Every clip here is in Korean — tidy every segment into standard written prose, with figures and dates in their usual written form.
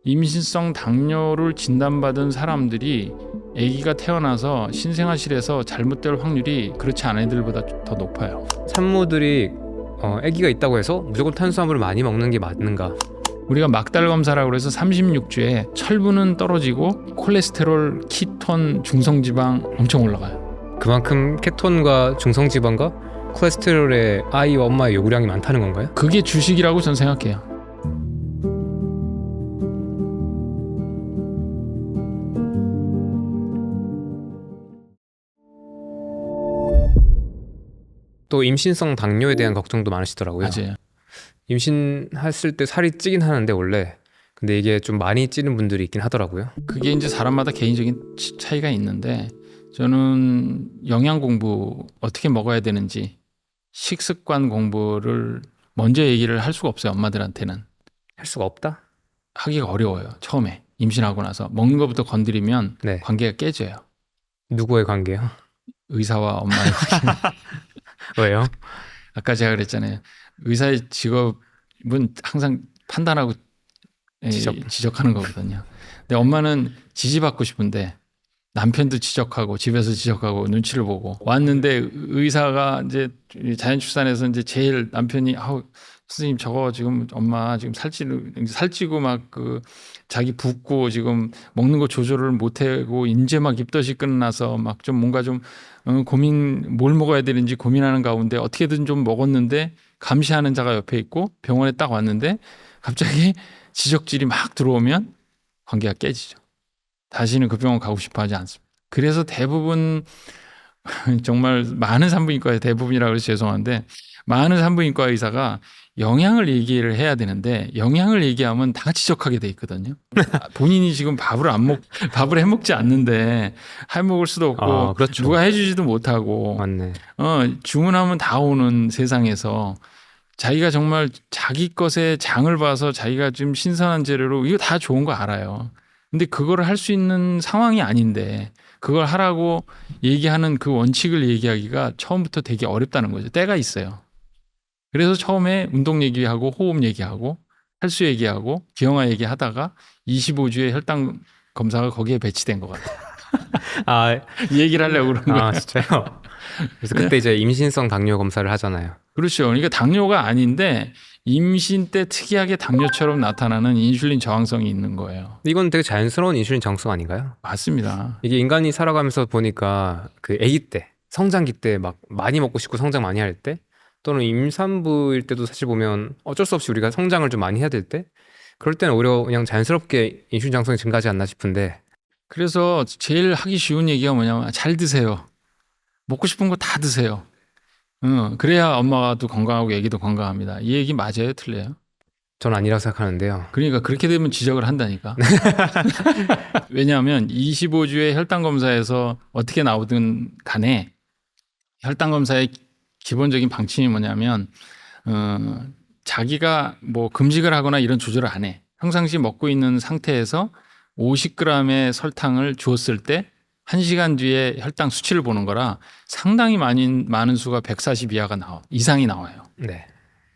임신성 당뇨를 진단받은 사람들이 아기가 태어나서 신생아실에서 잘못될 확률이 그렇지 않은 애들보다 더 높아요. 산모들이 아기가 있다고 해서 무조건 탄수화물을 많이 먹는 게 맞는가? 우리가 막달 검사라고 해서 36주에 철분은 떨어지고 콜레스테롤, 키톤, 중성지방 엄청 올라가요. 그만큼 케톤과 중성지방과 콜레스테롤의 아이와 엄마의 요구량이 많다는 건가요? 그게 주식이라고 저는 생각해요. 또 임신성 당뇨에 대한 걱정도 많으시더라고요. 맞아요. 임신했을 때 살이 찌긴 하는데 원래 근데 이게 좀 많이 찌는 분들이 있긴 하더라고요. 그게 이제 사람마다 개인적인 차이가 있는데 저는 영양 공부 어떻게 먹어야 되는지 식습관 공부를 먼저 얘기를 할 수가 없어요. 엄마들한테는 할 수가 없다? 하기가 어려워요. 처음에 임신하고 나서 먹는 것부터 건드리면 네. 관계가 깨져요. 누구의 관계요? 의사와 엄마의 관계. 왜요? 아까 제가 그랬잖아요. 의사의 직업은 항상 판단하고 지적하는 거거든요. 근데 엄마는 지지받고 싶은데 남편도 지적하고 집에서 지적하고 눈치를 보고 왔는데 의사가 이제 자연출산에서 이제 제일 남편이 선생님 저거 지금 엄마 지금 살찌고 막 그 자기 붓고 지금 먹는 거 조절을 못하고 이제 막 입덧이 끝나서 막 좀 뭔가 좀 고민 뭘 먹어야 되는지 고민하는 가운데 어떻게든 좀 먹었는데 감시하는 자가 옆에 있고 병원에 딱 왔는데 갑자기 지적질이 막 들어오면 관계가 깨지죠. 다시는 그 병원 가고 싶어 하지 않습니다. 그래서 대부분 정말 많은 산부인과에 대부분이라고 해서 죄송한데 많은 산부인과 의사가 영양을 얘기를 해야 되는데 영양을 얘기하면 다 지적하게 돼 있거든요. 본인이 지금 밥을 해 먹지 않는데 해 먹을 수도 없고 그렇죠. 누가 해주지도 못하고 맞네. 주문하면 다 오는 세상에서 자기가 정말 자기 것에 장을 봐서 자기가 좀 신선한 재료로 이거 다 좋은 거 알아요. 근데 그거를 할 수 있는 상황이 아닌데 그걸 하라고 얘기하는 그 원칙을 얘기하기가 처음부터 되게 어렵다는 거죠. 때가 있어요. 그래서 처음에 운동 얘기하고 호흡 얘기하고 헬스 얘기하고 기형아 얘기하다가 25주의 혈당 검사가 거기에 배치된 것 같아요. 이 얘기를 하려고 그런 거예요. 진짜요? 그래서 그때 이제 임신성 당뇨 검사를 하잖아요. 그렇죠. 그러니까 당뇨가 아닌데 임신 때 특이하게 당뇨처럼 나타나는 인슐린 저항성이 있는 거예요. 이건 되게 자연스러운 인슐린 저항성 아닌가요? 맞습니다. 이게 인간이 살아가면서 보니까 그 아기 때, 성장기 때 막 많이 먹고 싶고 성장 많이 할 때 또는 임산부일 때도 사실 보면 어쩔 수 없이 우리가 성장을 좀 많이 해야 될 때 그럴 때는 오히려 그냥 자연스럽게 인슐린 저항성이 증가하지 않나 싶은데 그래서 제일 하기 쉬운 얘기가 뭐냐면 잘 드세요. 먹고 싶은 거 다 드세요. 그래야 엄마도 건강하고 애기도 건강합니다. 이 얘기 맞아요? 틀려요? 전 아니라고 생각하는데요. 그러니까 그렇게 되면 지적을 한다니까. 왜냐하면 25주의 혈당 검사에서 어떻게 나오든 간에 혈당 검사의 기본적인 방침이 뭐냐면 자기가 뭐 금식을 하거나 이런 조절을 안 해. 평상시 먹고 있는 상태에서 50g의 설탕을 주었을 때 1시간 뒤에 혈당 수치를 보는 거라 상당히 많은 수가 140 이상이 나와요. 네.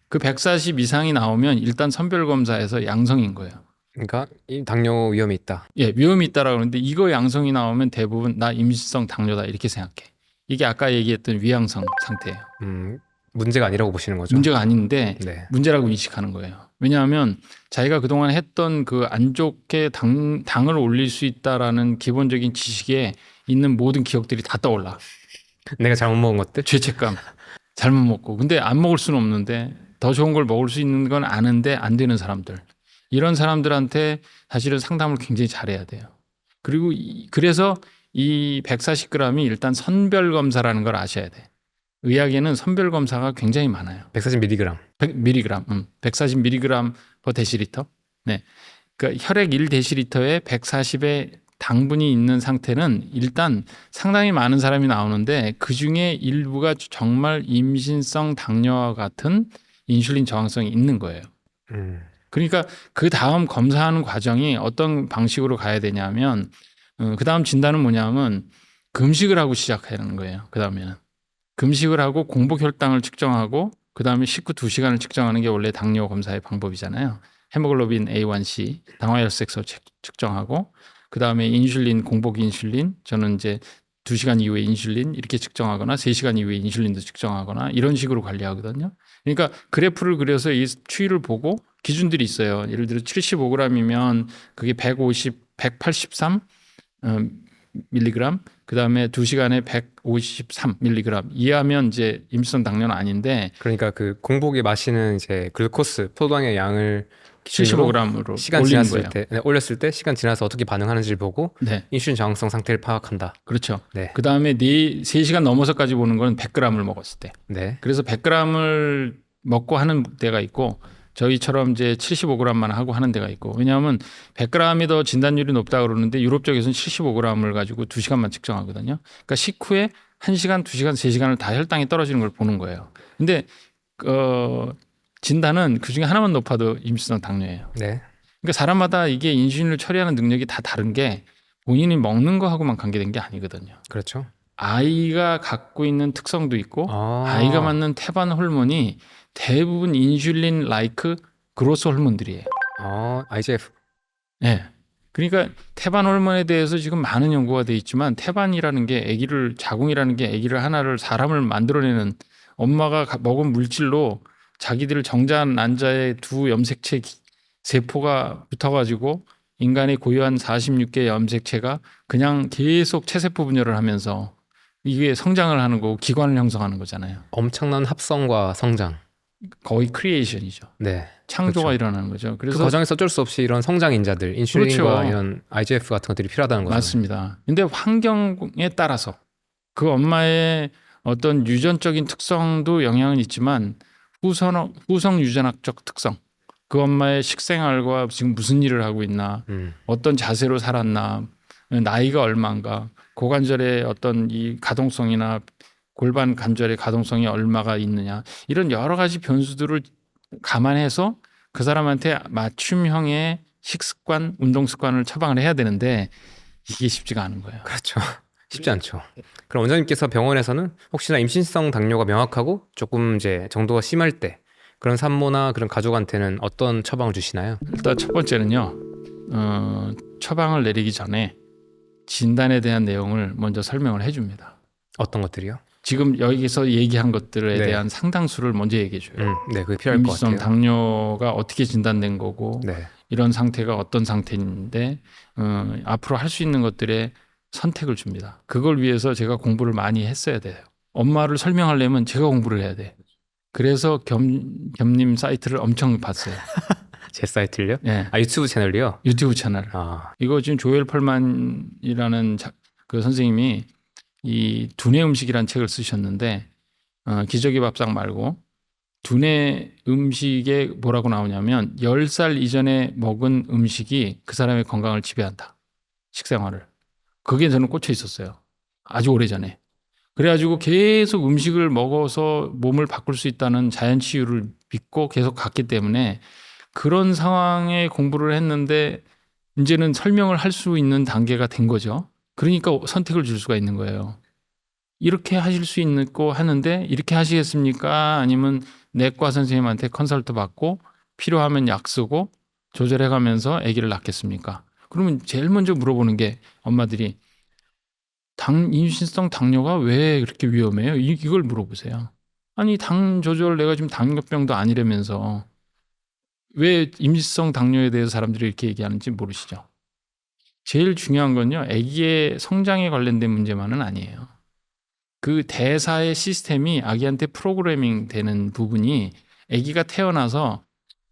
그 140 이상이 나오면 일단 선별 검사에서 양성인 거예요. 그러니까 이 당뇨 위험이 있다. 예, 위험이 있다라고 하는데 이거 양성이 나오면 대부분 나 임신성 당뇨다 이렇게 생각해. 이게 아까 얘기했던 위양성 상태예요. 문제가 아니라고 보시는 거죠? 문제가 아닌데 네. 문제라고 인식하는 거예요. 왜냐하면 자기가 그동안 했던 그 안 좋게 당을 올릴 수 있다라는 기본적인 지식에 있는 모든 기억들이 다 떠올라. 내가 잘못 먹은 것들? 죄책감. 잘못 먹고. 근데 안 먹을 수는 없는데 더 좋은 걸 먹을 수 있는 건 아는데 안 되는 사람들. 이런 사람들한테 사실은 상담을 굉장히 잘해야 돼요. 그리고 그래서 이 140g이 일단 선별검사라는 걸 아셔야 돼. 의학에는 선별검사가 굉장히 많아요. 140mg. 100mg, 140mg per 데시리터. 네. 그러니까 혈액 1데시리터에 140의 당분이 있는 상태는 일단 상당히 많은 사람이 나오는데 그 중에 일부가 정말 임신성 당뇨와 같은 인슐린 저항성이 있는 거예요. 그러니까 그 다음 검사하는 과정이 어떤 방식으로 가야 되냐면 그 다음 진단은 뭐냐면 금식을 하고 시작하는 거예요. 그 다음에는 금식을 하고 공복 혈당을 측정하고 그 다음에 식후 2시간을 측정하는 게 원래 당뇨 검사의 방법이잖아요. 헤모글로빈 A1C, 당화혈색소 측정하고 그 다음에 인슐린 공복 인슐린 저는 이제 2시간 이후에 인슐린 이렇게 측정하거나 3시간 이후에 인슐린도 측정하거나 이런 식으로 관리하거든요. 그러니까 그래프를 그려서 이 추이를 보고 기준들이 있어요. 예를 들어 75g이면 그게 183 밀리그램, 그 다음에 2시간에 153 밀리그램 이하면 이제 임시성 당뇨는 아닌데 그러니까 그 공복에 마시는 이제 글루코스 포도당의 양을 기준으로 75g으로 시간 올리는 지났을 거예요. 때 올렸을 때 시간 지나서 어떻게 반응하는지를 보고 네, 인슐린 저항성 상태를 파악한다. 그렇죠. 네. 그 다음에 3시간 넘어서까지 보는 건 100g을 먹었을 때. 네. 그래서 100g을 먹고 하는 데가 있고 저희처럼 이제 75g만 하고 하는 데가 있고 왜냐하면 100g이 더 진단율이 높다 그러는데 유럽 쪽에서는 75g을 가지고 2시간만 측정하거든요. 그러니까 식후에 1시간, 2시간, 3시간을 다 혈당이 떨어지는 걸 보는 거예요. 근데 진단은 그중에 하나만 높아도 임시성 당뇨예요. 네. 그러니까 사람마다 이게 인슐린을 처리하는 능력이 다 다른 게 본인이 먹는 거하고만 관계된 게 아니거든요. 그렇죠. 아이가 갖고 있는 특성도 있고 아. 아이가 맞는 태반 호르몬이 대부분 인슐린 라이크 그로스 호르몬들이에요. IGF. 네. 그러니까 태반 호르몬에 대해서 지금 많은 연구가 돼 있지만 태반이라는 게 자궁이라는 게 아기를 하나를 사람을 만들어내는 엄마가 먹은 물질로 자기들 정자 난자의 두 염색체 세포가 붙어가지고 인간의 고유한 46개 염색체가 그냥 계속 체세포 분열을 하면서 이게 성장을 하는 거고 기관을 형성하는 거잖아요. 엄청난 합성과 성장. 거의 크리에이션이죠. 네. 창조가 그렇죠. 일어나는 거죠. 그 그래서 과정에서 어쩔 수 없이 이런 성장 인자들, 인슐린과 그렇죠. 이런 IGF 같은 것들이 필요하다는 거죠. 맞습니다. 근데 환경에 따라서 그 엄마의 어떤 유전적인 특성도 영향은 있지만 후성 유전학적 특성, 그 엄마의 식생활과 지금 무슨 일을 하고 있나, 어떤 자세로 살았나, 나이가 얼마인가, 고관절의 어떤 이 가동성이나 골반 관절의 가동성이 얼마가 있느냐, 이런 여러 가지 변수들을 감안해서 그 사람한테 맞춤형의 식습관, 운동 습관을 처방을 해야 되는데 이게 쉽지가 않은 거예요. 그렇죠. 쉽지 않죠. 그럼 원장님께서 병원에서는 혹시나 임신성 당뇨가 명확하고 조금 이제 정도가 심할 때 그런 산모나 그런 가족한테는 어떤 처방을 주시나요? 일단 첫 번째는요. 처방을 내리기 전에 진단에 대한 내용을 먼저 설명을 해줍니다. 어떤 것들이요? 지금 여기서 얘기한 것들에 네. 대한 상당수를 먼저 얘기해줘요. 네, 그게 필요할 것 임시성 같아요. 당뇨가 어떻게 진단된 거고 네. 이런 상태가 어떤 상태인데 앞으로 할 수 있는 것들의 선택을 줍니다. 그걸 위해서 제가 공부를 많이 했어야 돼요. 엄마를 설명하려면 제가 공부를 해야 돼. 그래서 겸님 사이트를 엄청 봤어요. 제 사이트를요? 네. 유튜브 채널이요? 유튜브 채널. 이거 지금 조엘 펄만이라는 그 선생님이 이 두뇌 음식이라는 책을 쓰셨는데 기저귀 밥상 말고 두뇌 음식에 뭐라고 나오냐면 10살 이전에 먹은 음식이 그 사람의 건강을 지배한다. 식생활을. 그게 저는 꽂혀 있었어요. 아주 오래전에. 그래가지고 계속 음식을 먹어서 몸을 바꿀 수 있다는 자연치유를 믿고 계속 갔기 때문에 그런 상황에 공부를 했는데 이제는 설명을 할 수 있는 단계가 된 거죠. 그러니까 선택을 줄 수가 있는 거예요. 이렇게 하실 수 있고 하는데 이렇게 하시겠습니까? 아니면 내과 선생님한테 컨설트 받고 필요하면 약 쓰고 조절해가면서 아기를 낳겠습니까? 그러면 제일 먼저 물어보는 게 엄마들이 임신성 당뇨가 왜 그렇게 위험해요? 이걸 물어보세요. 아니 당 조절 내가 지금 당뇨병도 아니라면서 왜 임신성 당뇨에 대해서 사람들이 이렇게 얘기하는지 모르시죠? 제일 중요한 건요. 아기의 성장에 관련된 문제만은 아니에요. 그 대사의 시스템이 아기한테 프로그래밍 되는 부분이 아기가 태어나서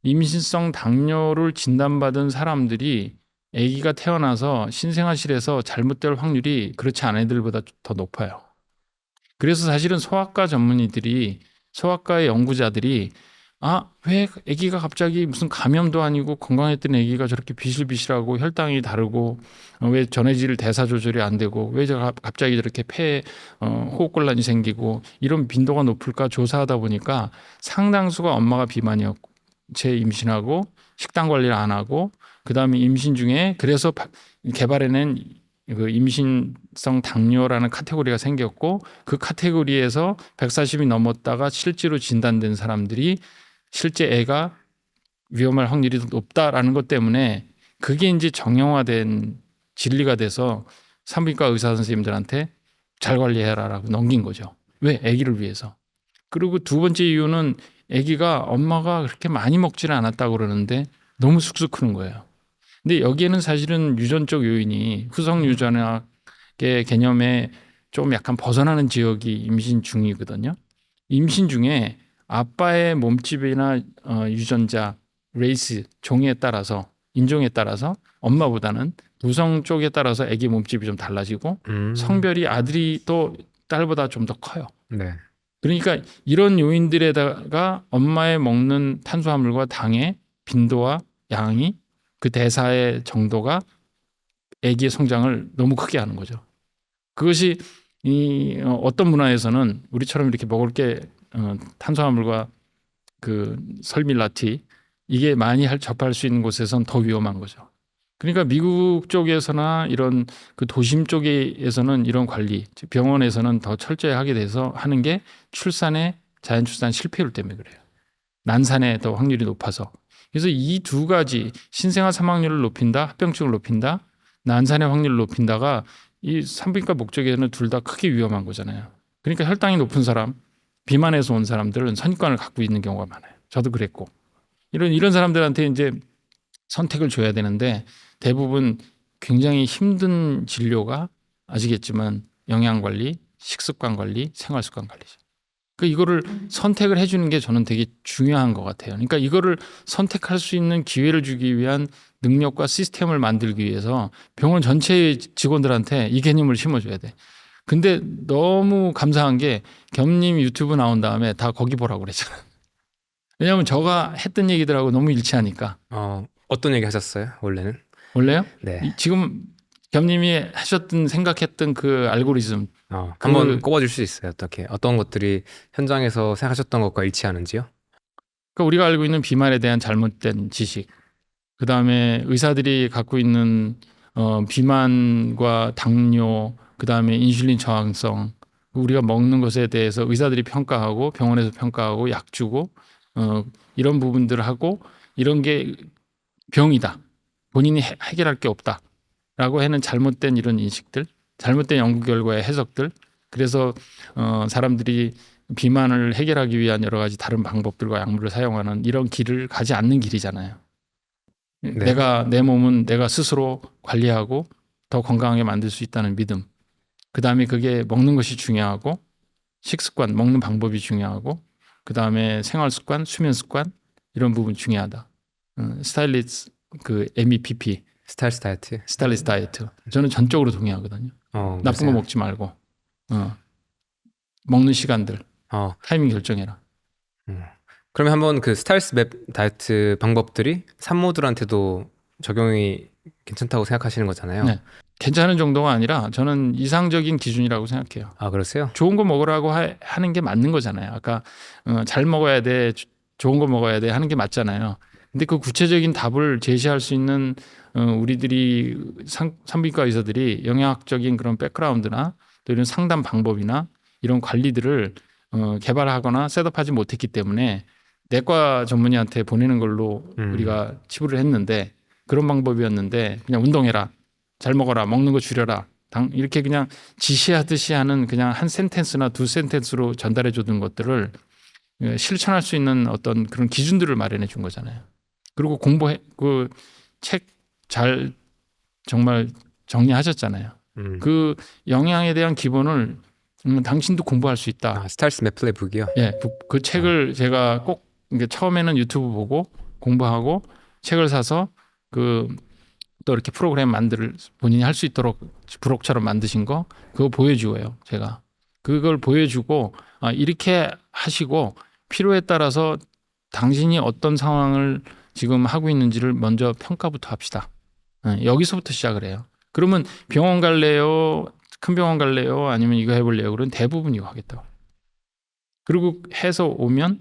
임신성 당뇨를 진단받은 사람들이 아기가 태어나서 신생아실에서 잘못될 확률이 그렇지 않은 애들보다 더 높아요. 그래서 사실은 소아과 소아과의 연구자들이 왜 아기가 갑자기 무슨 감염도 아니고 건강했던 아기가 저렇게 비실비실하고 혈당이 다르고 왜 전해질 대사 조절이 안 되고 왜 갑자기 저렇게 폐에 호흡곤란이 생기고 이런 빈도가 높을까 조사하다 보니까 상당수가 엄마가 비만이었고 임신하고 식단 관리를 안 하고 그다음에 임신 중에 그래서 개발해낸 그 임신성 당뇨라는 카테고리가 생겼고 그 카테고리에서 140이 넘었다가 실제로 진단된 사람들이 실제 애가 위험할 확률이 더 높다라는 것 때문에 그게 이제 정형화된 진리가 돼서 산부인과 의사 선생님들한테 잘 관리해라라고 넘긴 거죠. 왜? 아기를 위해서. 그리고 두 번째 이유는 아기가 엄마가 그렇게 많이 먹지는 않았다고 그러는데 너무 쑥쑥 크는 거예요. 근데 여기에는 사실은 유전적 요인이 후성 유전학의 개념에 좀 약간 벗어나는 지역이 임신 중이거든요. 임신 중에 아빠의 몸집이나 유전자, 레이스, 종에 따라서 인종에 따라서 엄마보다는 부성 쪽에 따라서 아기 몸집이 좀 달라지고 성별이 아들이 또 딸보다 좀 더 커요. 네. 그러니까 이런 요인들에다가 엄마의 먹는 탄수화물과 당의 빈도와 양이 그 대사의 정도가 아기의 성장을 너무 크게 하는 거죠. 그것이 어떤 문화에서는 우리처럼 이렇게 먹을 게 탄수화물과 그 설밀라티 이게 많이 접할 수 있는 곳에선 더 위험한 거죠. 그러니까 미국 쪽에서나 이런 그 도심 쪽에서는 이런 관리, 병원에서는 더 철저히 하게 돼서 하는 게 출산의 자연 출산 실패율 때문에 그래요. 난산에 더 확률이 높아서. 그래서 이 두 가지 신생아 사망률을 높인다, 합병증을 높인다, 난산의 확률을 높인다가 이 산부인과 목적에는 둘 다 크게 위험한 거잖아요. 그러니까 혈당이 높은 사람, 비만에서 온 사람들은 선입관을 갖고 있는 경우가 많아요. 저도 그랬고 이런 사람들한테 이제 선택을 줘야 되는데 대부분 굉장히 힘든 진료가 아시겠지만 영양 관리, 식습관 관리, 생활 습관 관리죠. 그러니까 이거를 선택을 해주는 게 저는 되게 중요한 것 같아요. 그러니까 이거를 선택할 수 있는 기회를 주기 위한 능력과 시스템을 만들기 위해서 병원 전체의 직원들한테 이 개념을 심어줘야 돼. 근데 너무 감사한 게 겸님 유튜브 나온 다음에 다 거기 보라고 그랬잖아. 왜냐하면 저가 했던 얘기들하고 너무 일치하니까. 어떤 얘기 하셨어요? 원래는? 원래요? 네. 지금 겸님이 하셨던 생각했던 그 알고리즘 한번 꼽아줄 수 있어요? 어떤 것들이 현장에서 생각하셨던 것과 일치하는지요? 그러니까 우리가 알고 있는 비만에 대한 잘못된 지식, 그 다음에 의사들이 갖고 있는 비만과 당뇨, 그 다음에 인슐린 저항성, 우리가 먹는 것에 대해서 의사들이 평가하고 병원에서 평가하고 약 주고 이런 부분들을 하고 이런 게 병이다. 본인이 해결할 게 없다라고 하는 잘못된 이런 인식들, 잘못된 연구 결과의 해석들. 그래서 사람들이 비만을 해결하기 위한 여러 가지 다른 방법들과 약물을 사용하는 이런 길을 가지 않는 길이잖아요. 네. 내가 내 몸은 내가 스스로 관리하고 더 건강하게 만들 수 있다는 믿음. 그다음에 그게 먹는 것이 중요하고 식습관, 먹는 방법이 중요하고 그다음에 생활 습관, 수면 습관 이런 부분 중요하다. 스타일리스트 그 MEPP 스타일스 다이어트. 스타일리스트 다이어트. 저는 전적으로 동의하거든요. 나쁜 거 먹지 말고 먹는 시간들 타이밍 결정해라. 그러면 한번 그 스타일스 맵 다이어트 방법들이 산모들한테도 적용이 괜찮다고 생각하시는 거잖아요. 네. 괜찮은 정도가 아니라 저는 이상적인 기준이라고 생각해요. 그러세요? 좋은 거 먹으라고 하는 게 맞는 거잖아요. 아까 잘 먹어야 돼, 좋은 거 먹어야 돼 하는 게 맞잖아요. 근데 그 구체적인 답을 제시할 수 있는 우리들이 산부인과 의사들이 영양학적인 그런 백그라운드나 또 이런 상담 방법이나 이런 관리들을 개발하거나 셋업하지 못했기 때문에 내과 전문의한테 보내는 걸로 우리가 치부를 했는데 그런 방법이었는데 그냥 운동해라, 잘 먹어라, 먹는 거 줄여라, 이렇게 그냥 지시하듯이 하는 그냥 한 센텐스나 두 센텐스로 전달해 주던 것들을 실천할 수 있는 어떤 그런 기준들을 마련해 준 거잖아요. 그리고 그 책 잘 정말 정리하셨잖아요. 그 영양에 대한 기본을 당신도 공부할 수 있다. 스타일스 맵 플레이북이요? 예, 그 책을 제가 꼭 처음에는 유튜브 보고 공부하고 책을 사서 또 이렇게 프로그램 본인이 할 수 있도록 브록처럼 만드신 거 그거 보여주어요. 제가 그걸 보여주고 이렇게 하시고 필요에 따라서 당신이 어떤 상황을 지금 하고 있는지를 먼저 평가부터 합시다. 여기서부터 시작을 해요. 그러면 병원 갈래요? 큰 병원 갈래요? 아니면 이거 해볼래요? 그러면 대부분 이거 하겠다고. 그리고 해서 오면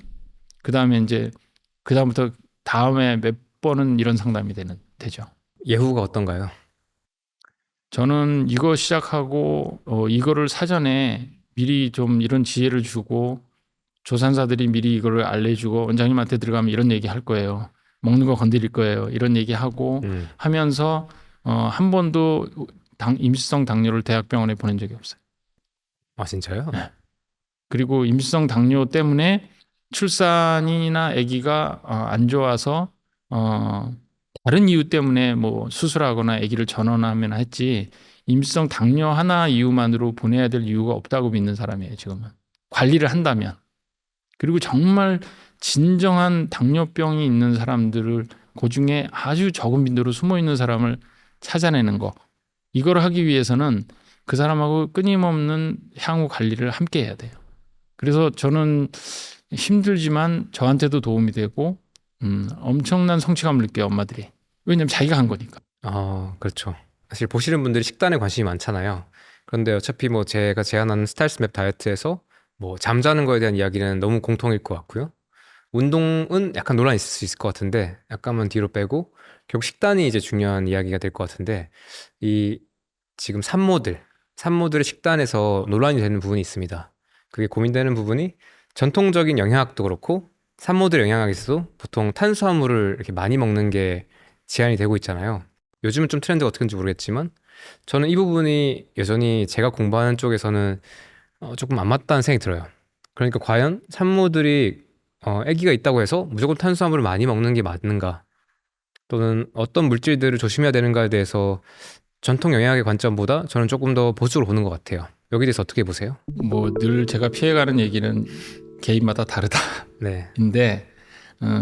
그 다음에 이제 그 다음부터 다음에 몇 번은 이런 상담이 되죠. 예후가 어떤가요? 저는 이거 시작하고 이거를 사전에 미리 좀 이런 지혜를 주고 조산사들이 미리 이거를 알려주고 원장님한테 들어가면 이런 얘기 할 거예요. 먹는 거 건드릴 거예요. 이런 얘기하고 하면서 한 번도 임시성 당뇨를 대학병원에 보낸 적이 없어요. 아 진짜요? 네. 그리고 임시성 당뇨 때문에 출산이나 아기가 안 좋아서 다른 이유 때문에 뭐 수술하거나 아기를 전원하면 했지 임시성 당뇨 하나 이유만으로 보내야 될 이유가 없다고 믿는 사람이에요. 지금은 관리를 한다면. 그리고 정말 진정한 당뇨병이 있는 사람들을 그중에 아주 적은 빈도로 숨어 있는 사람을 찾아내는 거. 이걸 하기 위해서는 그 사람하고 끊임없는 향후 관리를 함께 해야 돼요. 그래서 저는 힘들지만 저한테도 도움이 되고 엄청난 성취감을 느껴요. 엄마들이. 왜냐면 자기가 한 거니까. 그렇죠. 사실 보시는 분들이 식단에 관심이 많잖아요. 그런데 어차피 뭐 제가 제안하는 스타일스맵 다이어트에서 뭐 잠자는 거에 대한 이야기는 너무 공통일 것 같고요. 운동은 약간 논란이 있을 수 있을 것 같은데 약간만 뒤로 빼고 결국 식단이 이제 중요한 이야기가 될 것 같은데 이 지금 산모들의 식단에서 논란이 되는 부분이 있습니다. 그게 고민되는 부분이 전통적인 영양학도 그렇고 산모들의 영양학에서도 보통 탄수화물을 이렇게 많이 먹는 게 제한이 되고 있잖아요. 요즘은 좀 트렌드가 어떻게인지 모르겠지만 저는 이 부분이 여전히 제가 공부하는 쪽에서는 조금 안 맞다는 생각이 들어요. 그러니까 과연 산모들이 아기가 있다고 해서 무조건 탄수화물을 많이 먹는 게 맞는가? 또는 어떤 물질들을 조심해야 되는가에 대해서 전통 영양학의 관점보다 저는 조금 더 보수적으로 보는 것 같아요. 여기에 대해서 어떻게 보세요? 뭐 늘 제가 피해가는 얘기는 개인마다 다르다. 네. 인데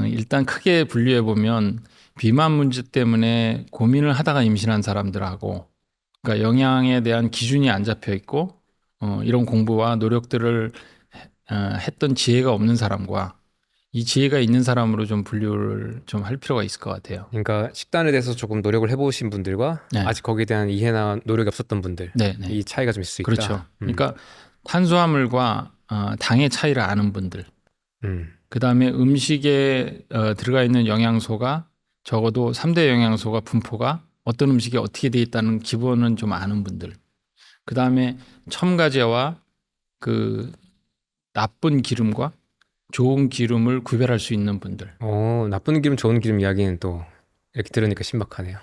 일단 크게 분류해 보면 비만 문제 때문에 고민을 하다가 임신한 사람들하고 그러니까 영양에 대한 기준이 안 잡혀 있고 이런 공부와 노력들을 했던 지혜가 없는 사람과 이 지혜가 있는 사람으로 좀 분류를 좀 할 필요가 있을 것 같아요. 그러니까 식단에 대해서 조금 노력을 해보신 분들과 네. 아직 거기에 대한 이해나 노력이 없었던 분들 네, 네. 이 차이가 좀 있을 수 있다. 그렇죠. 그러니까 탄수화물과 당의 차이를 아는 분들 그 다음에 음식에 들어가 있는 영양소가 적어도 3대 영양소가 분포가 어떤 음식이 어떻게 돼 있다는 기본은 좀 아는 분들 그 다음에 첨가제와 그 나쁜 기름과 좋은 기름을 구별할 수 있는 분들 나쁜 기름 좋은 기름 이야기는 또 이렇게 들으니까 신박하네요.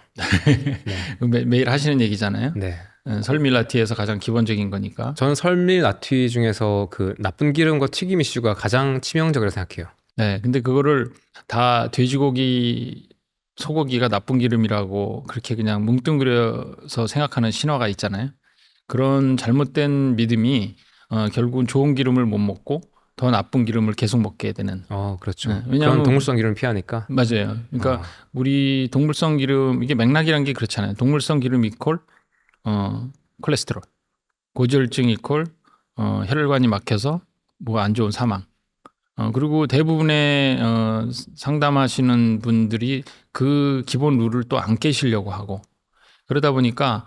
매일 하시는 얘기잖아요. 네. 설밀라티에서 가장 기본적인 거니까. 저는 설밀나티 중에서 그 나쁜 기름과 튀김 이슈가 가장 치명적이라고 생각해요. 네, 근데 그거를 다 돼지고기, 소고기가 나쁜 기름이라고 그렇게 그냥 뭉뚱그려서 생각하는 신화가 있잖아요. 그런 잘못된 믿음이 결국은 좋은 기름을 못 먹고 더 나쁜 기름을 계속 먹게 되는. 그렇죠. 네, 왜냐하면 그런 동물성 기름을 피하니까. 맞아요. 그러니까 우리 동물성 기름 이게 맥락이란 게 그렇잖아요. 동물성 기름 이퀄 콜레스테롤, 고지혈증 이퀄 혈관이 막혀서 뭐 안 좋은 사망. 그리고 대부분의 상담하시는 분들이 그 기본 룰을 또 안 깨시려고 하고 그러다 보니까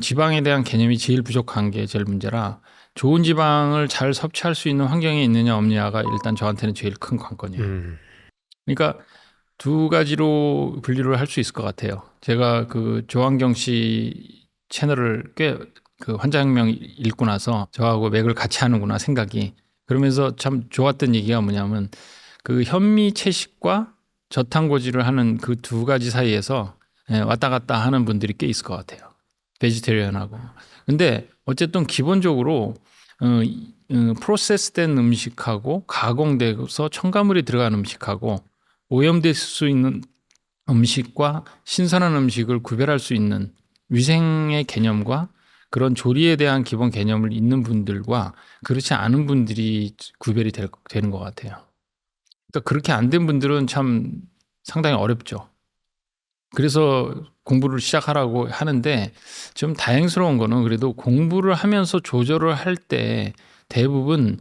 지방에 대한 개념이 제일 부족한 게 제일 문제라 좋은 지방을 잘 섭취할 수 있는 환경에 있느냐 없느냐가 일단 저한테는 제일 큰 관건이에요. 그러니까 두 가지로 분류를 할 수 있을 것 같아요. 제가 그 조한경 씨 채널을 꽤 그 환자혁명 읽고 나서 저하고 맥을 같이 하는구나 생각이 그러면서 참 좋았던 얘기가 뭐냐면 그 현미 채식과 저탄고지를 하는 그 두 가지 사이에서 왔다 갔다 하는 분들이 꽤 있을 것 같아요. 베지테리언하고. 근데 어쨌든 기본적으로 프로세스된 음식하고 가공돼서 첨가물이 들어간 음식하고 오염될 수 있는 음식과 신선한 음식을 구별할 수 있는 위생의 개념과 그런 조리에 대한 기본 개념을 있는 분들과 그렇지 않은 분들이 구별이 되는 것 같아요. 그러니까 그렇게 안 된 분들은 참 상당히 어렵죠. 그래서 공부를 시작하라고 하는데 좀 다행스러운 거는 그래도 공부를 하면서 조절을 할 때 대부분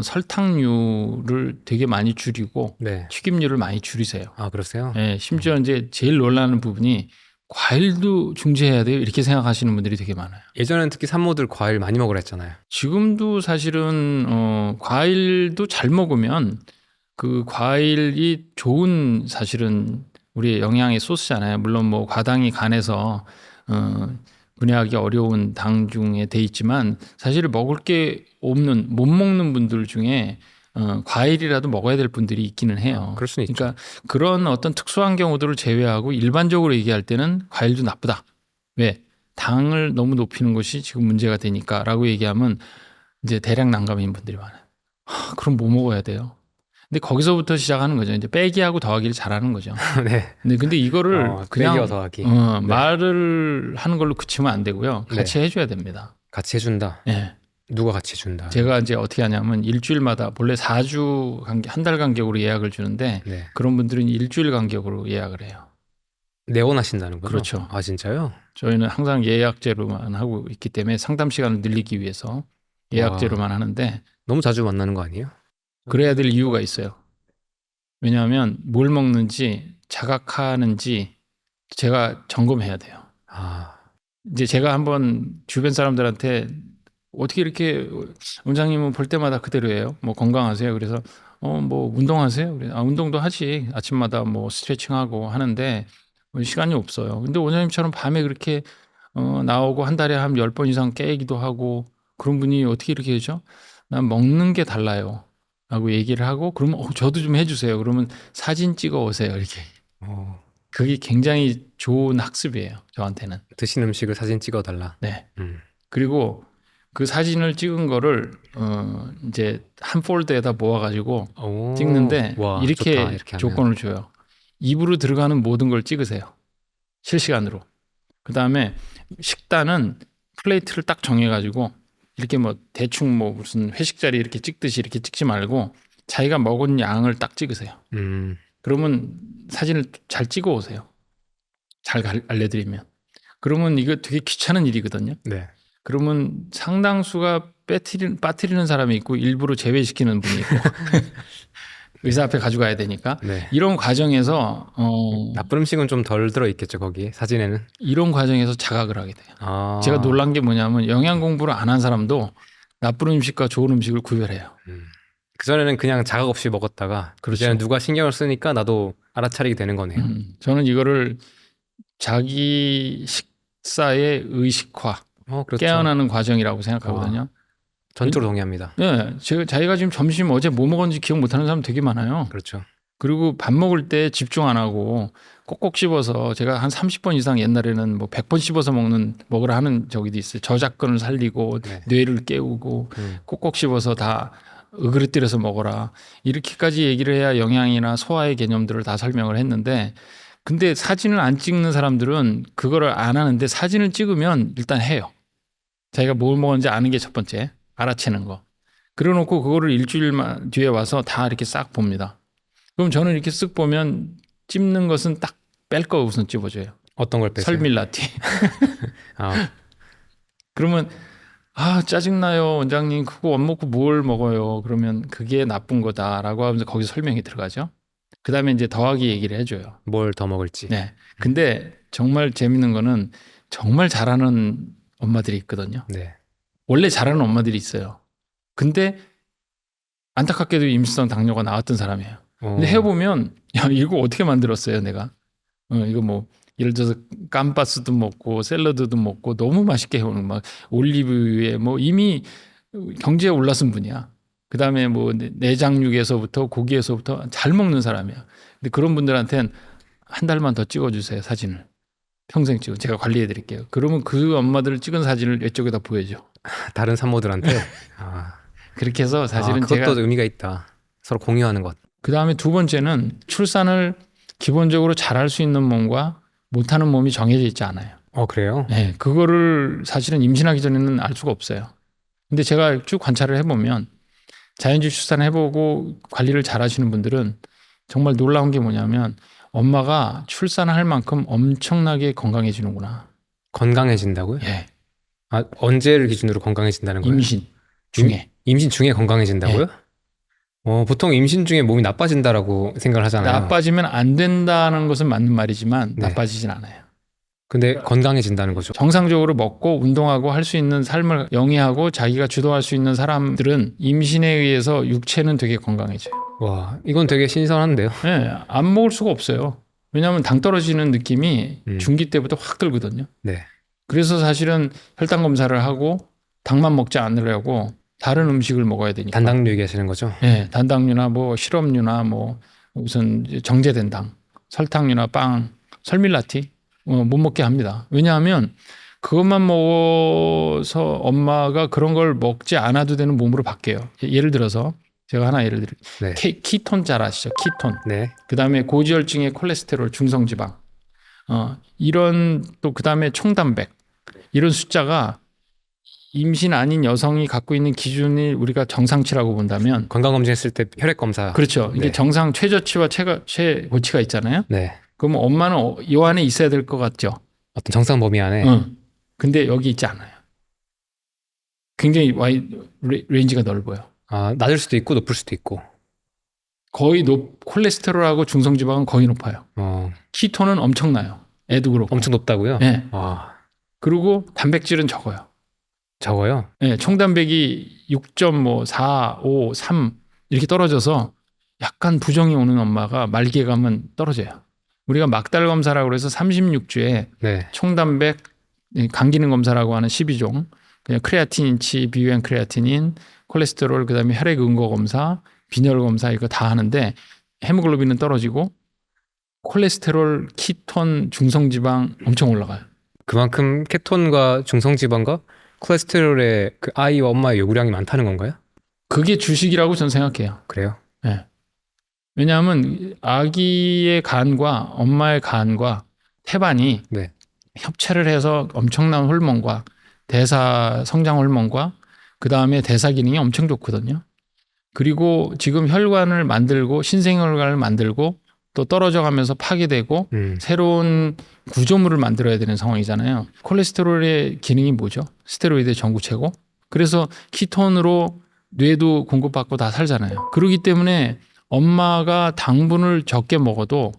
설탕류를 되게 많이 줄이고 튀김류를 많이 줄이세요. 그러세요? 네, 심지어 이제 제일 놀라는 부분이 과일도 중지해야 돼요. 이렇게 생각하시는 분들이 되게 많아요. 예전엔 특히 산모들 과일 많이 먹으라 했잖아요. 지금도 사실은 과일도 잘 먹으면 그 과일이 좋은 사실은 우리의 영양의 소스잖아요. 물론 뭐 과당이 간에서 분해하기 어려운 당 중에 돼 있지만 사실 먹을 게 없는 못 먹는 분들 중에 과일이라도 먹어야 될 분들이 있기는 해요. 그럴 수는 있죠. 그러니까 그런 어떤 특수한 경우들을 제외하고 일반적으로 얘기할 때는 과일도 나쁘다. 왜? 당을 너무 높이는 것이 지금 문제가 되니까라고 얘기하면 이제 대량 난감인 분들이 많아요. 그럼 뭐 먹어야 돼요? 근데 거기서부터 시작하는 거죠. 이제 빼기하고 더하기를 잘하는 거죠. 네. 근데 이거를 그냥 빼기와 더하기. 말을 하는 걸로 그치면 안 되고요. 같이 해줘야 됩니다. 같이 해준다. 예. 누가 같이 해준다. 제가 이제 어떻게 하냐면 일주일마다 본래 4주 간격, 한 달 간격으로 예약을 주는데 네. 그런 분들은 일주일 간격으로 예약을 해요. 내원하신다는 거죠? 그렇죠. 아 진짜요? 저희는 항상 예약제로만 하고 있기 때문에 상담 시간을 늘리기 위해서 예약제로만 하는데 너무 자주 만나는 거 아니에요? 그래야 될 이유가 있어요. 왜냐하면 뭘 먹는지 자각하는지 제가 점검해야 돼요. 아 이제 제가 한번 주변 사람들한테 어떻게 이렇게 원장님은 볼 때마다 그대로예요. 뭐 건강하세요. 그래서 뭐 운동하세요. 그래서 운동도 하지. 아침마다 뭐 스트레칭하고 하는데 시간이 없어요. 근데 원장님처럼 밤에 그렇게 나오고 한 달에 한 10번 이상 깨기도 하고 그런 분이 어떻게 이렇게 되죠? 난 먹는 게 달라요. 라고 얘기를 하고 그러면 저도 좀 해주세요. 그러면 사진 찍어 오세요. 이렇게. 그게 굉장히 좋은 학습이에요. 저한테는. 드신 음식을 사진 찍어달라. 네. 그리고 그 사진을 찍은 거를 이제 한 폴더에다 모아가지고 찍는데 와, 이렇게 좋다, 이렇게 하면. 조건을 줘요. 입으로 들어가는 모든 걸 찍으세요. 실시간으로. 그 다음에 식단은 플레이트를 딱 정해가지고 이렇게 뭐 대충 뭐 무슨 회식 자리 이렇게 찍듯이 이렇게 찍지 말고 자기가 먹은 양을 딱 찍으세요. 그러면 사진을 잘 찍어 오세요. 잘 알려드리면. 그러면 이거 되게 귀찮은 일이거든요. 네. 그러면 상당수가 빠뜨리는 사람이 있고 일부러 제외시키는 분이 있고 의사 앞에 가져가야 되니까 네. 이런 과정에서 나쁜 음식은 좀 덜 들어 있겠죠 거기 사진에는. 이런 과정에서 자각을 하게 돼요. 제가 놀란 게 뭐냐면 영양 공부를 안 한 사람도 나쁜 음식과 좋은 음식을 구별해요. 그전에는 그냥 자각 없이 먹었다가 그렇죠. 이제는 누가 신경을 쓰니까 나도 알아차리게 되는 거네요. 저는 이거를 자기 식사의 의식화, 그렇죠. 깨어나는 과정이라고 생각하거든요. 전적으로 동의합니다. 네, 자기가 지금 점심 어제 뭐 먹었는지 기억 못하는 사람 되게 많아요. 그렇죠. 그리고 밥 먹을 때 집중 안 하고 꼭꼭 씹어서 제가 한 30번 이상 옛날에는 뭐 100번 씹어서 먹으라 하는 저기도 있어요. 저작권을 살리고 네. 뇌를 깨우고 꼭꼭 씹어서 다 으그러뜨려서 먹어라. 이렇게까지 얘기를 해야 영양이나 소화의 개념들을 다 설명을 했는데 근데 사진을 안 찍는 사람들은 그거를 안 하는데 사진을 찍으면 일단 해요. 자기가 뭘 먹었는지 아는 게 첫 번째. 알아채는 거. 그래놓고 그거를 일주일 뒤에 와서 다 이렇게 싹 봅니다. 그럼 저는 이렇게 쓱 보면 찝는 것은 딱 뺄 거 우선 찝어줘요. 어떤 걸 빼세요? 설밀라티. 그러면 짜증나요 원장님 그거 안 먹고 뭘 먹어요. 그러면 그게 나쁜 거다라고 하면서 거기서 설명이 들어가죠. 그 다음에 이제 더하기 얘기를 해줘요. 뭘 더 먹을지. 네. 근데 정말 재밌는 거는 정말 잘하는 엄마들이 있거든요. 네. 원래 잘하는 엄마들이 있어요. 근데 안타깝게도 임신성 당뇨가 나왔던 사람이에요. 근데 해보면 이거 어떻게 만들었어요 내가. 이거 뭐 예를 들어서 깜바스도 먹고 샐러드도 먹고 너무 맛있게 해오는 막 올리브유에 뭐 이미 경제에 올라선 분이야. 그다음에 뭐 내장육에서부터 고기에서부터 잘 먹는 사람이야. 근데 그런 분들한테는 한 달만 더 찍어주세요 사진을. 평생 찍어 제가 관리해 드릴게요. 그러면 그 엄마들을 찍은 사진을 이쪽에다 보여줘. 다른 산모들한테. 그렇게 해서 사실은 그것도 제가 의미가 있다. 서로 공유하는 것. 그 다음에 두 번째는 출산을 기본적으로 잘할 수 있는 몸과 못하는 몸이 정해져 있지 않아요. 그래요? 네, 그거를 사실은 임신하기 전에는 알 수가 없어요. 근데 제가 쭉 관찰을 해보면 자연주의 출산을 해보고 관리를 잘 하시는 분들은 정말 놀라운 게 뭐냐면 엄마가 출산할 만큼 엄청나게 건강해지는구나. 건강해진다고요? 예. 언제를 기준으로 건강해진다는 거예요? 임신 중에. 임신 중에 건강해진다고요? 보통 임신 중에 몸이 나빠진다라고 생각을 하잖아요. 나빠지면 안 된다는 것은 맞는 말이지만 나빠지진 않아요. 근데 건강해진다는 거죠. 정상적으로 먹고 운동하고 할 수 있는 삶을 영위하고 자기가 주도할 수 있는 사람들은 임신에 의해서 육체는 되게 건강해져요. 와, 이건 되게 신선한데요. 네, 안 먹을 수가 없어요. 왜냐하면 당 떨어지는 느낌이 중기 때부터 확 들거든요. 네. 그래서 사실은 혈당 검사를 하고 당만 먹지 않으려고 다른 음식을 먹어야 되니까. 단당류 얘기하시는 거죠? 네, 단당류나 뭐 실업류나 뭐 우선 정제된 당, 설탕류나 빵, 설밀라티 못 먹게 합니다. 왜냐하면 그것만 먹어서 엄마가 그런 걸 먹지 않아도 되는 몸으로 바뀌어요. 예를 들어서 제가 하나 예를 드릴게요. 네. 키톤 잘 아시죠? 키톤. 네. 그다음에 고지혈증의 콜레스테롤, 중성지방. 이런 또 그다음에 총단백. 이런 숫자가 임신 아닌 여성이 갖고 있는 기준이 우리가 정상치라고 본다면 건강검진했을 때 혈액 검사. 그렇죠. 이게 네. 정상 최저치와 최고치가 있잖아요. 네. 그러면 엄마는 이 안에 있어야 될 것 같죠. 어떤 정상 범위 안에. 근데 여기 있지 않아요. 굉장히 레인지가 넓어요. 아, 낮을 수도 있고 높을 수도 있고. 거의 콜레스테롤하고 중성지방은 거의 높아요. 키톤은 엄청나요. 애도 그렇고. 엄청 높다고요? 네. 아, 그리고 단백질은 적어요. 적어요? 네, 총단백이 6.4, 5, 3 이렇게 떨어져서 약간 부정이 오는 엄마가 말기에 가면 떨어져요. 우리가 막달 검사라고 해서 36주에 네. 총단백 간기능 검사라고 하는 12종, 그냥 크레아틴인치, 비유행 크레아틴인, 콜레스테롤, 그다음에 혈액 응고 검사, 빈혈 검사 이거 다 하는데 헤모글로빈은 떨어지고 콜레스테롤, 키톤, 중성지방 엄청 올라가요. 그만큼 케톤과 중성지방과 콜레스테롤의 그 아이와 엄마의 요구량이 많다는 건가요? 그게 주식이라고 저는 생각해요. 그래요? 네. 왜냐하면 아기의 간과 엄마의 간과 태반이 네. 협체를 해서 엄청난 호르몬과 대사 성장 호르몬과 그 다음에 대사 기능이 엄청 좋거든요. 그리고 지금 혈관을 만들고 신생혈관을 만들고 또 떨어져 가면서 파괴되고 새로운 구조물을 만들어야 되는 상황이잖아요. 콜레스테롤의 기능이 뭐죠? 스테로이드 전구체고. 그래서 키톤으로 뇌도 공급받고 다 살잖아요. 그렇기 때문에 엄마가 당분을 적게 먹어도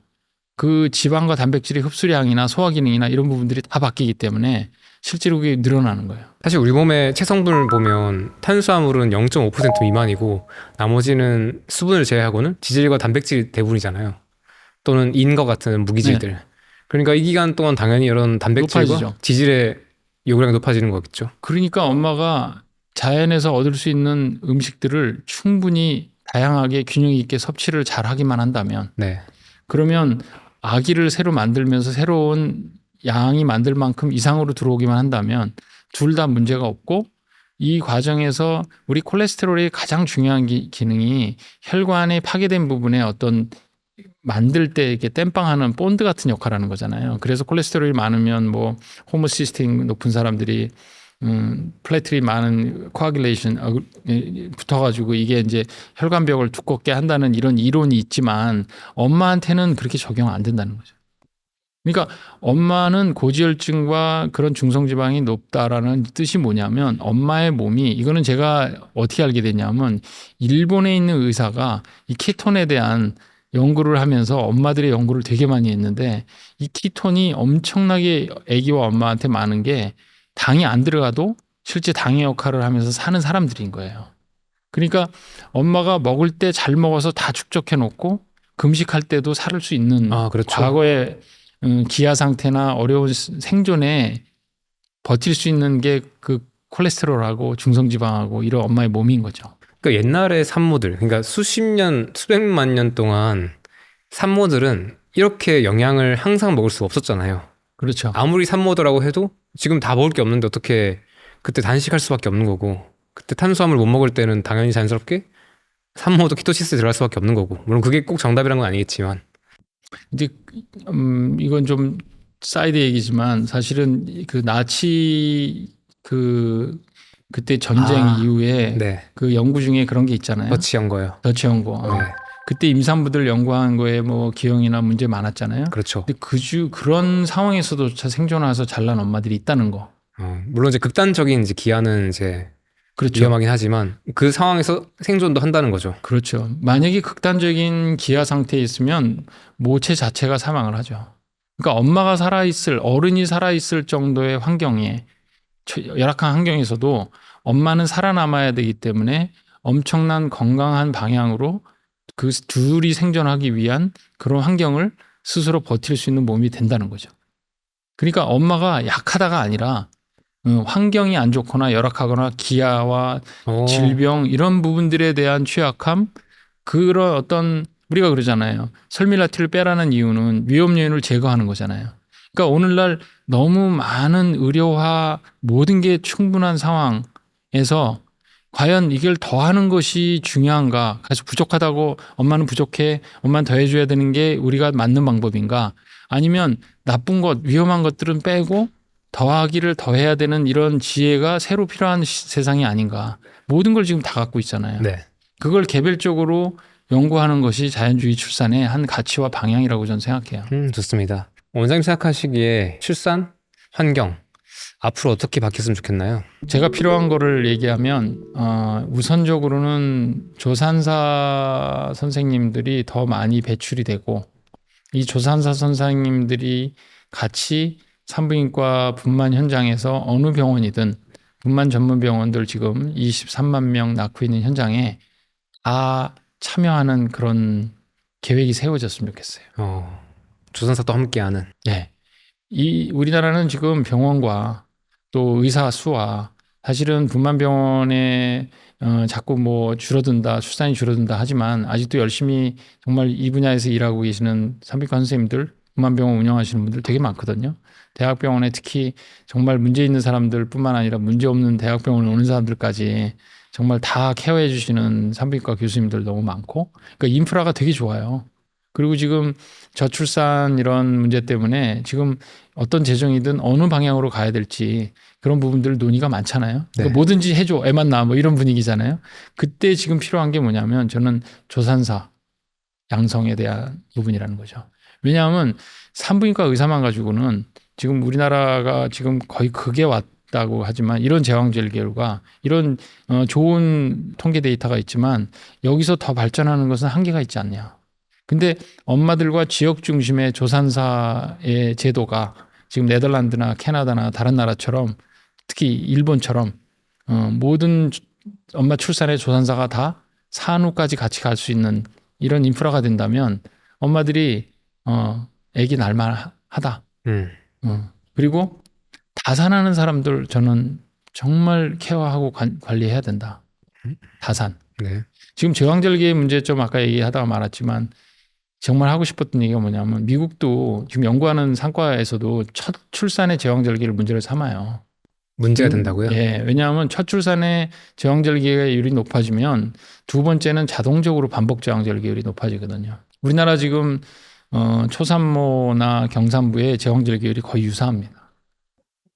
그 지방과 단백질의 흡수량이나 소화 기능이나 이런 부분들이 다 바뀌기 때문에 실제로 그게 늘어나는 거예요. 사실 우리 몸의 체성분을 보면 탄수화물은 0.5% 미만이고 나머지는 수분을 제외하고는 지질과 단백질이 대부분이잖아요. 또는 인과 같은 무기질들. 네. 그러니까 이 기간 동안 당연히 이런 단백질과 높아지죠. 지질의 요구량이 높아지는 거겠죠. 그러니까 엄마가 자연에서 얻을 수 있는 음식들을 충분히 다양하게 균형 있게 섭취를 잘 하기만 한다면 네. 그러면 아기를 새로 만들면서 새로운 양이 만들 만큼 이상으로 들어오기만 한다면 둘 다 문제가 없고 이 과정에서 우리 콜레스테롤의 가장 중요한 기능이 혈관에 파괴된 부분에 어떤 만들 때 이렇게 땜빵하는 본드 같은 역할을 하는 거잖아요. 그래서 콜레스테롤이 많으면 뭐 호모시스테인 높은 사람들이 플레이트리 많은 코아귤레이션 붙어가지고 이게 이제 혈관벽을 두껍게 한다는 이런 이론이 있지만 엄마한테는 그렇게 적용 안 된다는 거죠. 그러니까 엄마는 고지혈증과 그런 중성지방이 높다라는 뜻이 뭐냐면 엄마의 몸이 이거는 제가 어떻게 알게 됐냐면 일본에 있는 의사가 이 키톤에 대한 연구를 하면서 엄마들의 연구를 되게 많이 했는데 이 키톤이 엄청나게 아기와 엄마한테 많은 게 당이 안 들어가도 실제 당의 역할을 하면서 사는 사람들인 거예요. 그러니까 엄마가 먹을 때 잘 먹어서 다 축적해 놓고 금식할 때도 살 수 있는 그렇죠. 과거의 기아 상태나 어려운 생존에 버틸 수 있는 게 그 콜레스테롤하고 중성지방하고 이런 엄마의 몸인 거죠. 그러니까 옛날의 산모들, 그러니까 수십 년, 수백만 년 동안 산모들은 이렇게 영양을 항상 먹을 수 없었잖아요. 그렇죠. 아무리 산모더라고 해도 지금 다 먹을 게 없는데 어떻게 그때 단식할 수밖에 없는 거고 그때 탄수화물 못 먹을 때는 당연히 자연스럽게 산모도 키토시스에 들어갈 수밖에 없는 거고 물론 그게 꼭 정답이란 건 아니겠지만 이제 이건 좀 사이드 얘기지만 사실은 그 나치 그때 전쟁 이후에 네. 그 연구 중에 그런 게 있잖아요. 더치 연구요. 더치 연구. 네. 그때 임산부들 연구한 거에 뭐 기형이나 문제 많았잖아요. 그렇죠. 근데 그런 상황에서도 생존해서 잘난 엄마들이 있다는 거. 물론 이제 극단적인 이제 기아는 이제 그렇죠. 위험하긴 하지만 그 상황에서 생존도 한다는 거죠. 그렇죠. 만약에 극단적인 기아 상태에 있으면 모체 자체가 사망을 하죠. 그러니까 엄마가 살아있을 어른이 살아있을 정도의 환경에 열악한 환경에서도 엄마는 살아남아야 되기 때문에 엄청난 건강한 방향으로 그 둘이 생존하기 위한 그런 환경을 스스로 버틸 수 있는 몸이 된다는 거죠. 그러니까 엄마가 약하다가 아니라 환경이 안 좋거나 열악하거나 기아와 오. 질병 이런 부분들에 대한 취약함 그런 어떤 우리가 그러잖아요. 설밀라티를 빼라는 이유는 위험 요인을 제거하는 거잖아요. 그러니까 오늘날 너무 많은 의료화 모든 게 충분한 상황에서 과연 이걸 더 하는 것이 중요한가? 그래서 부족하다고 엄마는 부족해, 엄마는 더 해줘야 되는 게 우리가 맞는 방법인가? 아니면 나쁜 것, 위험한 것들은 빼고 더하기를 더해야 되는 이런 지혜가 새로 필요한 세상이 아닌가? 모든 걸 지금 다 갖고 있잖아요. 네. 그걸 개별적으로 연구하는 것이 자연주의 출산의 한 가치와 방향이라고 저는 생각해요. 좋습니다. 원장님 생각하시기에 출산, 환경 앞으로 어떻게 바뀌었으면 좋겠나요? 제가 필요한 거를 얘기하면 우선적으로는 조산사 선생님들이 더 많이 배출이 되고 이 조산사 선생님들이 같이 산부인과 분만 현장에서 어느 병원이든 분만 전문 병원들 지금 23만 명 낳고 있는 현장에 다 참여하는 그런 계획이 세워졌으면 좋겠어요. 조선사도 함께하는. 네. 이 우리나라는 지금 병원과 또 의사 수와 사실은 분만병원에 자꾸 뭐 줄어든다, 출산이 줄어든다 하지만 아직도 열심히 정말 이 분야에서 일하고 계시는 산부인과 선생님들, 분만병원 운영하시는 분들 되게 많거든요. 대학병원에 특히 정말 문제 있는 사람들뿐만 아니라 문제 없는 대학병원에 오는 사람들까지 정말 다 케어해 주시는 산부인과 교수님들 너무 많고, 그러니까 인프라가 되게 좋아요. 그리고 지금 저출산 이런 문제 때문에 지금 어떤 재정이든 어느 방향으로 가야 될지 그런 부분들 논의가 많잖아요. 그러니까 네. 뭐든지 해줘, 애만 낳아 뭐 이런 분위기잖아요. 그때 지금 필요한 게 뭐냐면 저는 조산사 양성에 대한 부분이라는 거죠. 왜냐하면 산부인과 의사만 가지고는 지금 우리나라가 지금 거의 극에 왔다고 하지만 이런 제왕절개율과 이런 좋은 통계 데이터가 있지만 여기서 더 발전하는 것은 한계가 있지 않냐. 근데 엄마들과 지역 중심의 조산사의 제도가 지금 네덜란드나 캐나다나 다른 나라처럼 특히 일본처럼 모든 엄마 출산의 조산사가 다 산후까지 같이 갈 수 있는 이런 인프라가 된다면 엄마들이 아기 날만하다. 그리고 다산하는 사람들 저는 정말 케어하고 관리해야 된다. 다산. 네. 지금 제왕절개의 문제점 아까 얘기하다가 말았지만 정말 하고 싶었던 얘기가 뭐냐면 미국도 지금 연구하는 상과에서도 첫 출산의 제왕절개를 문제를 삼아요. 문제가 된다고요? 예, 왜냐하면 첫 출산의 제왕절개율이 높아지면 두 번째는 자동적으로 반복 제왕절개율이 높아지거든요. 우리나라 지금 초산모나 경산부의 제왕절개율이 거의 유사합니다.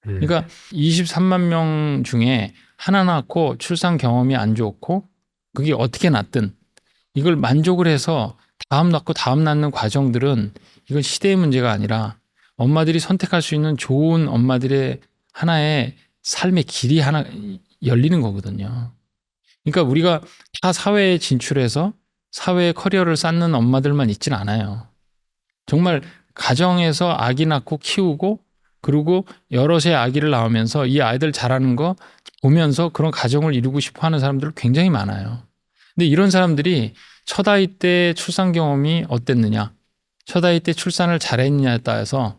그러니까 23만 명 중에 하나 낳고 출산 경험이 안 좋고 그게 어떻게 낳든 이걸 만족을 해서 다음 낳고 다음 낳는 과정들은 이건 시대의 문제가 아니라 엄마들이 선택할 수 있는 좋은 엄마들의 하나의 삶의 길이 하나 열리는 거거든요. 그러니까 우리가 다 사회에 진출해서 사회의 커리어를 쌓는 엄마들만 있지는 않아요. 정말 가정에서 아기 낳고 키우고 그리고 여럿의 아기를 낳으면서 이 아이들 자라는 거 보면서 그런 가정을 이루고 싶어 하는 사람들 굉장히 많아요. 근데 이런 사람들이 첫 아이 때 출산 경험이 어땠느냐, 첫 아이 때 출산을 잘했느냐에 따라서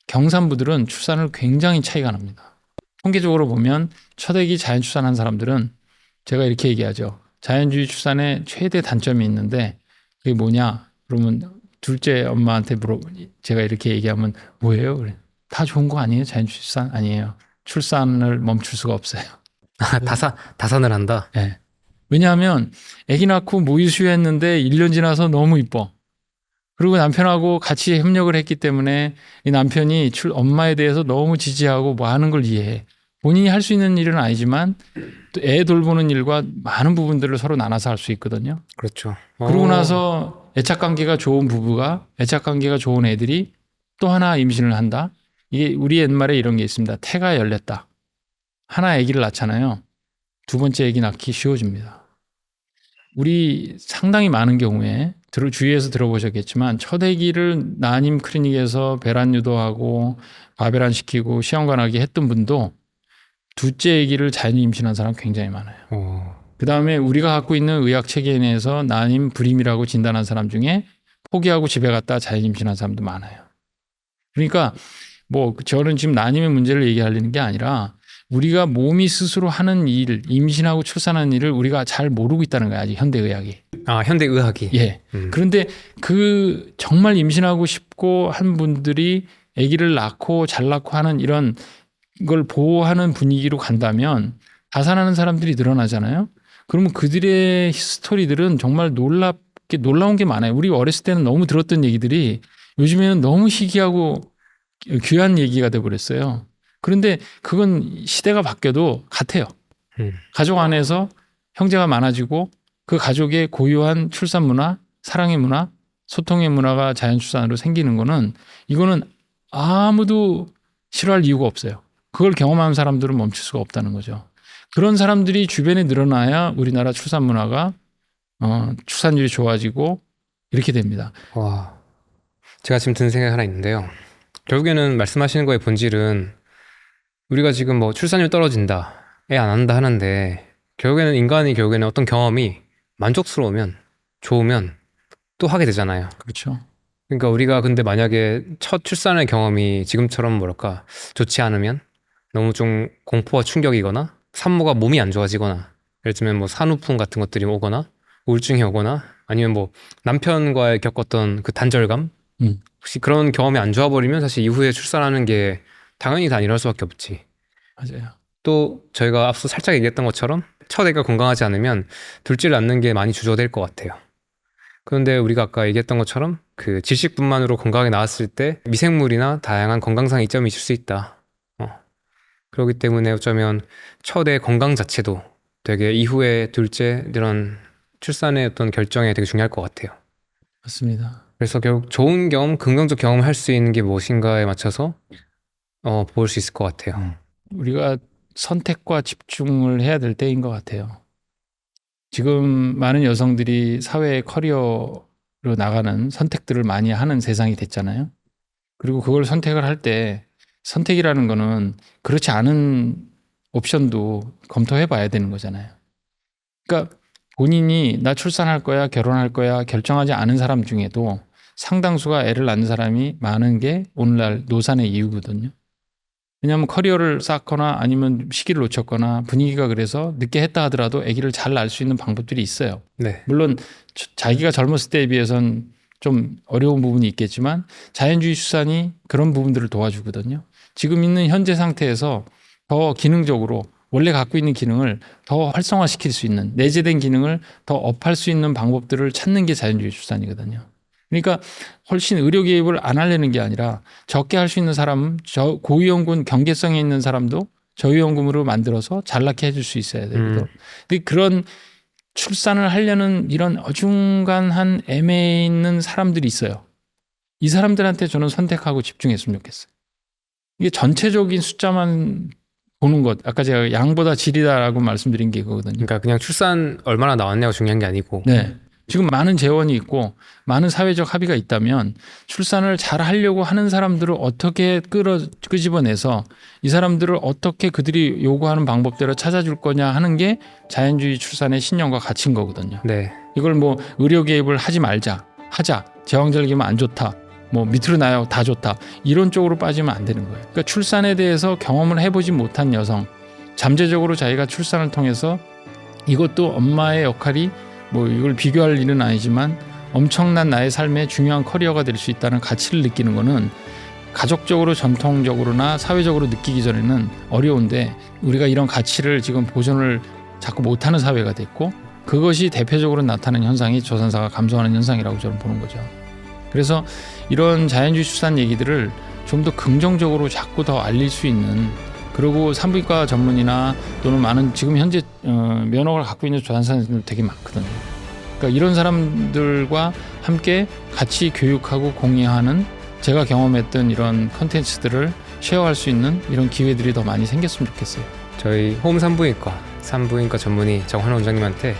경산부들은 출산을 굉장히 차이가 납니다. 통계적으로 보면 첫 아기 자연 출산한 사람들은 제가 이렇게 얘기하죠. 자연주의 출산의 최대 단점이 있는데 그게 뭐냐? 그러면 둘째 엄마한테 제가 이렇게 얘기하면 뭐예요? 그래. 다 좋은 거 아니에요? 자연주의 출산 아니에요. 출산을 멈출 수가 없어요. 다산을 한다. 네. 왜냐하면 아기 낳고 모유 수유했는데 1년 지나서 너무 이뻐. 그리고 남편하고 같이 협력을 했기 때문에 이 남편이 엄마에 대해서 너무 지지하고 뭐 하는 걸 이해해. 본인이 할 수 있는 일은 아니지만 또 애 돌보는 일과 많은 부분들을 서로 나눠서 할 수 있거든요. 그렇죠. 그러고 나서 애착관계가 좋은 부부가 애착관계가 좋은 애들이 또 하나 임신을 한다. 이게 우리 옛말에 이런 게 있습니다. 태가 열렸다. 하나 아기를 낳잖아요. 두 번째 아기 낳기 쉬워집니다. 우리 상당히 많은 경우에 주위에서 들어보셨겠지만 첫 아기를 난임 클리닉에서 배란 유도하고 과배란 시키고 시험관하게 했던 분도 둘째 아기를 자연 임신한 사람 굉장히 많아요. 그 다음에 우리가 갖고 있는 의학 체계에 내에서 난임 불임이라고 진단한 사람 중에 포기하고 집에 갔다 자연 임신한 사람도 많아요. 그러니까 뭐 저는 지금 난임의 문제를 얘기하려는 게 아니라 우리가 몸이 스스로 하는 일, 임신하고 출산하는 일을 우리가 잘 모르고 있다는 거야, 아직 현대의학이. 아, 현대의학이. 예. 그런데 그 정말 임신하고 싶고 한 분들이 아기를 낳고 잘 낳고 하는 이런 걸 보호하는 분위기로 간다면 자살하는 사람들이 늘어나잖아요. 그러면 그들의 스토리들은 정말 놀라운 게 많아요. 우리 어렸을 때는 너무 들었던 얘기들이 요즘에는 너무 희귀하고 귀한 얘기가 돼버렸어요. 그런데 그건 시대가 바뀌어도 같아요. 가족 안에서 형제가 많아지고 그 가족의 고유한 출산 문화, 사랑의 문화, 소통의 문화가 자연 출산으로 생기는 거는 이거는 아무도 싫어할 이유가 없어요. 그걸 경험한 사람들은 멈출 수가 없다는 거죠. 그런 사람들이 주변에 늘어나야 우리나라 출산 문화가 출산율이 좋아지고 이렇게 됩니다. 와, 제가 지금 드는 생각이 하나 있는데요. 결국에는 말씀하시는 거의 본질은 우리가 지금 뭐 출산율 떨어진다, 애 안 한다 하는데 결국에는 인간이 결국에는 어떤 경험이 만족스러우면 좋으면 또 하게 되잖아요. 그렇죠. 그러니까 우리가 근데 만약에 첫 출산의 경험이 지금처럼 뭐랄까 좋지 않으면 너무 좀 공포와 충격이거나 산모가 몸이 안 좋아지거나 예를 들면 뭐 산후풍 같은 것들이 오거나 우울증이 오거나 아니면 뭐 남편과의 겪었던 그 단절감 혹시 그런 경험이 안 좋아버리면 사실 이후에 출산하는 게 당연히 다 일어날 수밖에 없지. 맞아요. 또 저희가 앞서 살짝 얘기했던 것처럼 첫 애가 건강하지 않으면 둘째를 낳는 게 많이 주저될 것 같아요. 그런데 우리가 아까 얘기했던 것처럼 그 질식분만으로 건강하게 나왔을 때 미생물이나 다양한 건강상 이점이 있을 수 있다. 그렇기 때문에 어쩌면 첫 애 건강 자체도 되게 이후에 둘째 이런 출산의 어떤 결정에 되게 중요할 것 같아요. 맞습니다. 그래서 결국 좋은 경험, 긍정적 경험을 할 수 있는 게 무엇인가에 맞춰서 볼 수 있을 것 같아요. 우리가 선택과 집중을 해야 될 때인 것 같아요. 지금 많은 여성들이 사회의 커리어로 나가는 선택들을 많이 하는 세상이 됐잖아요. 그리고 그걸 선택을 할 때 선택이라는 거는 그렇지 않은 옵션도 검토해 봐야 되는 거잖아요. 그러니까 본인이 나 출산할 거야, 결혼할 거야 결정하지 않은 사람 중에도 상당수가 애를 낳는 사람이 많은 게 오늘날 노산의 이유거든요. 왜냐하면 커리어를 쌓거나 아니면 시기를 놓쳤거나 분위기가 그래서 늦게 했다 하더라도 아기를 잘 낳을 수 있는 방법들이 있어요. 네. 물론 자기가 젊었을 때에 비해서는 좀 어려운 부분이 있겠지만 자연주의 출산이 그런 부분들을 도와주거든요. 지금 있는 현재 상태에서 더 기능적으로 원래 갖고 있는 기능을 더 활성화시킬 수 있는 내재된 기능을 더 업할 수 있는 방법들을 찾는 게 자연주의 출산이거든요. 그러니까 훨씬 의료 개입을 안 하려는 게 아니라 적게 할 수 있는 사람은 고위험군 경계성에 있는 사람도 저위험군으로 만들어서 잘 낳게 해줄 수 있어야 되거든요. 근데 그런 출산을 하려는 이런 어중간한 애매해 있는 사람들이 있어요. 이 사람들한테 저는 선택하고 집중했으면 좋겠어요. 이게 전체적인 숫자만 보는 것, 아까 제가 양보다 질이다라고 말씀드린 게 그거거든요. 그러니까 그냥 출산 얼마나 나왔냐가 중요한 게 아니고 네. 지금 많은 재원이 있고 많은 사회적 합의가 있다면 출산을 잘 하려고 하는 사람들을 어떻게 끄집어내서 이 사람들을 어떻게 그들이 요구하는 방법대로 찾아줄 거냐 하는 게 자연주의 출산의 신념과 가치인 거거든요. 네. 이걸 뭐 의료 개입을 하지 말자, 하자, 제왕절개면 안 좋다, 뭐 밑으로 나요 다 좋다 이런 쪽으로 빠지면 안 되는 거예요. 그러니까 출산에 대해서 경험을 해보지 못한 여성, 잠재적으로 자기가 출산을 통해서 이것도 엄마의 역할이 뭐 이걸 비교할 일은 아니지만 엄청난 나의 삶의 중요한 커리어가 될 수 있다는 가치를 느끼는 거는 가족적으로 전통적으로나 사회적으로 느끼기 전에는 어려운데 우리가 이런 가치를 지금 보존을 자꾸 못하는 사회가 됐고 그것이 대표적으로 나타나는 현상이 저산사가 감소하는 현상이라고 저는 보는 거죠. 그래서 이런 자연주의 출산 얘기들을 좀 더 긍정적으로 자꾸 더 알릴 수 있는 그리고 산부인과 전문의나 또는 많은 지금 현재 면허를 갖고 있는 조산사들 되게 많거든요. 그러니까 이런 사람들과 함께 같이 교육하고 공유하는 제가 경험했던 이런 컨텐츠들을 쉐어할 수 있는 이런 기회들이 더 많이 생겼으면 좋겠어요. 저희 홈 산부인과 전문의 정환 원장님한테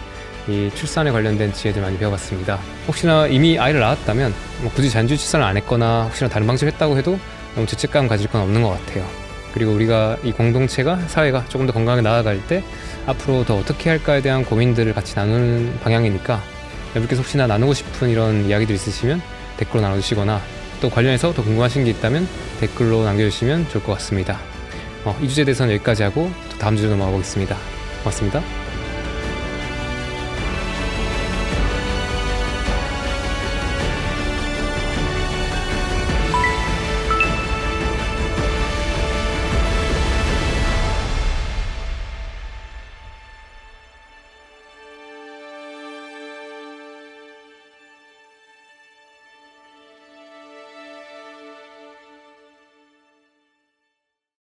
이 출산에 관련된 지혜들 많이 배워봤습니다. 혹시나 이미 아이를 낳았다면 뭐 굳이 자연주의 출산을 안 했거나 혹시나 다른 방식을 했다고 해도 너무 죄책감 가질 건 없는 것 같아요. 그리고 우리가 이 공동체가 사회가 조금 더 건강하게 나아갈 때 앞으로 더 어떻게 할까에 대한 고민들을 같이 나누는 방향이니까 여러분께서 혹시나 나누고 싶은 이런 이야기들 있으시면 댓글로 나눠주시거나 또 관련해서 더 궁금하신 게 있다면 댓글로 남겨주시면 좋을 것 같습니다. 이 주제에 대해서는 여기까지 하고 또 다음 주제로 넘어가 보겠습니다. 고맙습니다.